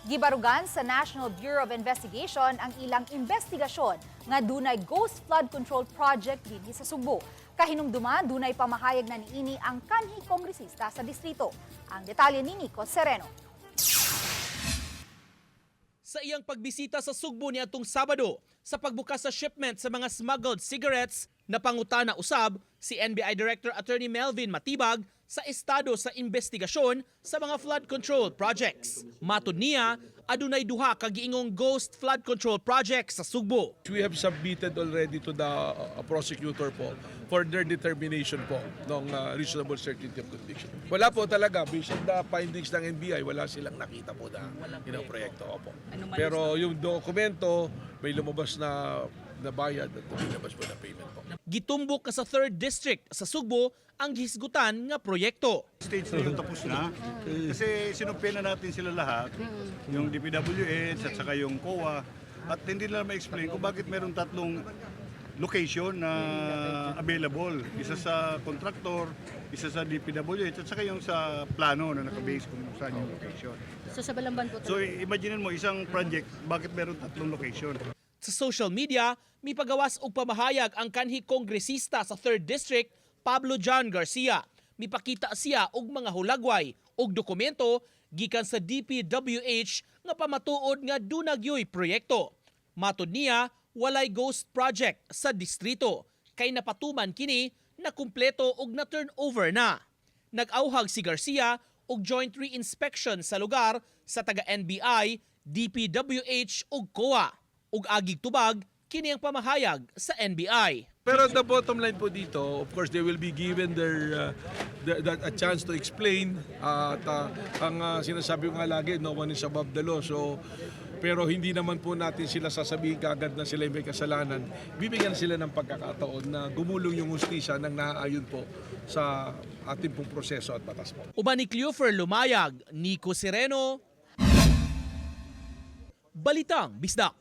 Gibarugan sa National Bureau of Investigation ang ilang investigasyon nga dunay ghost flood control project dinhi sa Subo. Kahinumduman dunay pamahayag na niini ang kanhi kongresista sa distrito. Ang detalye ni Nico Sereno. Sa iyang pagbisita sa Sugbo niadtong Sabado sa pagbukas sa shipment sa mga smuggled cigarettes, napangutana usab si NBI Director Attorney Melvin Matibag sa estado sa investigasyon sa mga flood control projects. Matud niya, adunay duha ka giingong ghost flood control projects sa Sugbo. We have submitted already to the prosecutor po for their determination po ng reasonable certainty of conviction. Wala po talaga, based on the findings ng NBI, wala silang nakita po na proyekto. Opo. Pero yung dokumento, may lumabas na bayad at lumabas po na payment po. Gitumbok ka sa 3rd District sa Sugbo ang gihisgutan nga proyekto. Stage na yung tapos na. Kasi sinumpian na natin sila lahat, yung DPWH at saka yung COA. At hindi nila ma-explain kung bakit meron tatlong location na available. Isa sa contractor, isa sa DPWH at saka yung sa plano na nakabase kung saan yung location. So sa Balamban po So imagine mo isang project, bakit meron tatlong location? Sa social media, may pagawas og pamahayag ang kanhi kongresista sa 3rd District, Pablo John Garcia. Mipakita siya og mga hulagway og dokumento gikan sa DPWH nga pamatuod nga dunagyoy proyekto. Matud niya, walay ghost project sa distrito kay napatuman kini na kumpleto og na turnover na. Nag-auhag si Garcia og joint re-inspection sa lugar sa taga-NBI, DPWH ug COA. Ug agig tubag kini ang pamahayag sa NBI. Pero the bottom line po dito, of course, they will be given a chance to explain. At ang sinasabi ko nga lagi, no one is above the law. So, pero hindi naman po natin sila sasabihin kagad na sila may kasalanan. Bibigyan sila ng pagkakataon na gumulong yung hustisya nang naaayon po sa ating pong proseso at batas po. Uban ni Cleofer Lumayag, Nico Sereno, Balitang Bisdak.